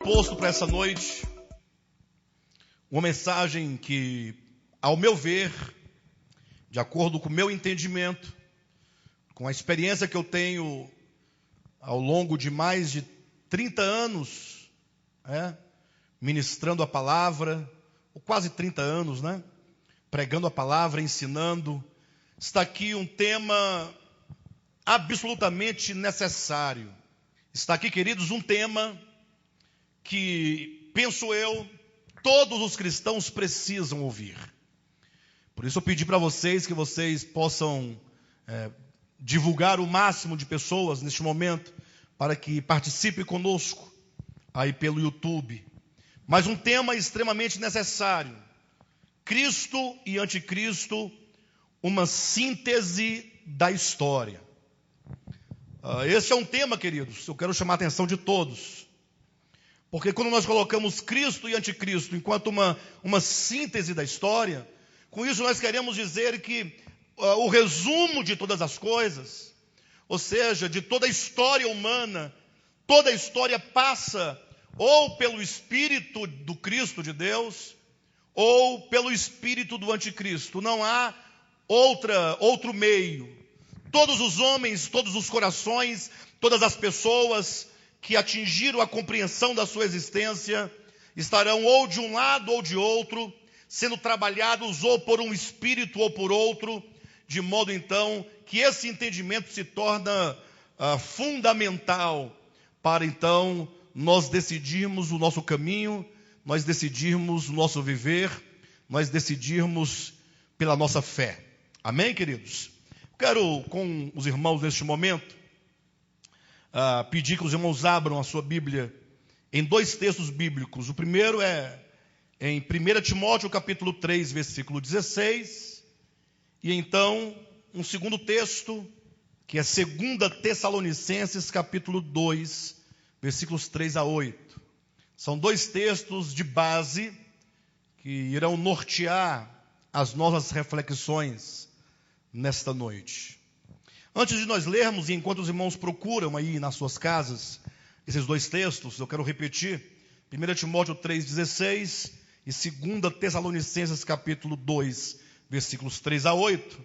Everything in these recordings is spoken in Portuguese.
proposto para essa noite uma mensagem que, ao meu ver, de acordo com o meu entendimento, com a experiência que eu tenho ao longo de mais de 30 anos, ministrando a palavra, ou quase 30 anos, pregando a palavra, ensinando, está aqui um tema absolutamente necessário. Está aqui, queridos, um tema que, penso eu, todos os cristãos precisam ouvir. Por isso eu pedi para vocês que vocês possam divulgar o máximo de pessoas neste momento, para que participe conosco aí pelo YouTube. Mas um tema extremamente necessário: Cristo e Anticristo, uma síntese da história. Esse é um tema, queridos, eu quero chamar a atenção de todos. Porque quando nós colocamos Cristo e Anticristo enquanto uma síntese da história, com isso nós queremos dizer que o resumo de todas as coisas, ou seja, de toda a história humana, toda a história passa ou pelo Espírito do Cristo de Deus, ou pelo Espírito do Anticristo. Não há outro meio. Todos os homens, todos os corações, todas as pessoas que atingiram a compreensão da sua existência, estarão ou de um lado ou de outro, sendo trabalhados ou por um espírito ou por outro, de modo então que esse entendimento se torna fundamental para então nós decidirmos o nosso caminho, nós decidirmos o nosso viver, nós decidirmos pela nossa fé. Amém, queridos? Quero, com os irmãos neste momento, pedir que os irmãos abram a sua Bíblia em dois textos bíblicos. O primeiro é em 1 Timóteo capítulo 3, versículo 16, e então um segundo texto, que é 2 Tessalonicenses capítulo 2, versículos 3 a 8. São dois textos de base que irão nortear as nossas reflexões nesta noite. Antes de nós lermos, e enquanto os irmãos procuram aí nas suas casas esses dois textos, eu quero repetir 1 Timóteo 3,16 e 2 Tessalonicenses capítulo 2, versículos 3 a 8.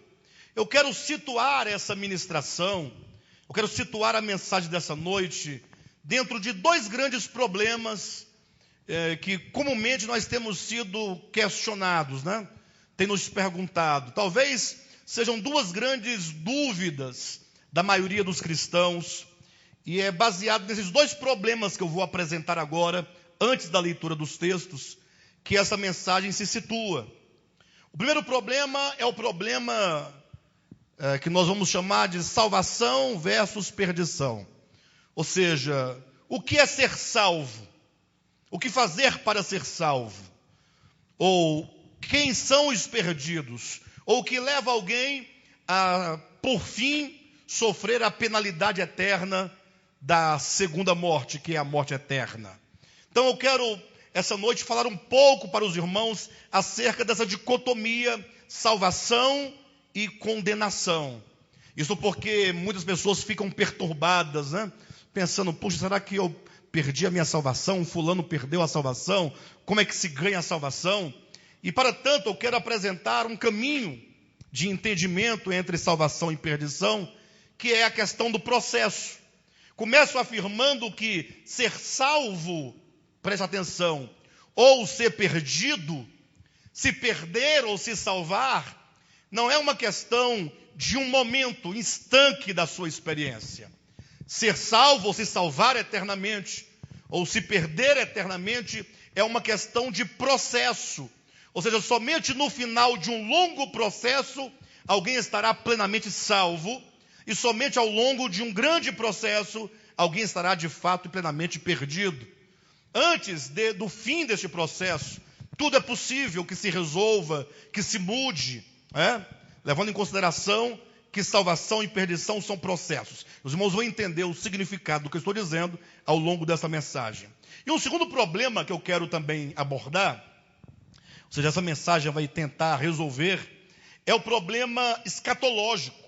Eu quero situar essa ministração, eu quero situar a mensagem dessa noite dentro de dois grandes problemas que comumente nós temos sido questionados, Tem nos perguntado. Talvez sejam duas grandes dúvidas da maioria dos cristãos, e é baseado nesses dois problemas que eu vou apresentar agora, antes da leitura dos textos, que essa mensagem se situa. O primeiro problema é o problema que nós vamos chamar de salvação versus perdição. Ou seja, o que é ser salvo? O que fazer para ser salvo? Ou quem são os perdidos? Ou o que leva alguém a, por fim, sofrer a penalidade eterna da segunda morte, que é a morte eterna. Então eu quero, essa noite, falar um pouco para os irmãos acerca dessa dicotomia, salvação e condenação. Isso porque muitas pessoas ficam perturbadas, pensando, puxa, será que eu perdi a minha salvação? Fulano perdeu a salvação? Como é que se ganha a salvação? E, para tanto, eu quero apresentar um caminho de entendimento entre salvação e perdição, que é a questão do processo. Começo afirmando que ser salvo, preste atenção, ou ser perdido, se perder ou se salvar, não é uma questão de um momento, instante da sua experiência. Ser salvo ou se salvar eternamente, ou se perder eternamente, é uma questão de processo. Ou seja, somente no final de um longo processo, alguém estará plenamente salvo, e somente ao longo de um grande processo, alguém estará de fato plenamente perdido. Antes do fim deste processo, tudo é possível que se resolva, que se mude, levando em consideração que salvação e perdição são processos. Os irmãos vão entender o significado do que eu estou dizendo ao longo dessa mensagem. E um segundo problema que eu quero também abordar, ou seja, essa mensagem vai tentar resolver, é o problema escatológico.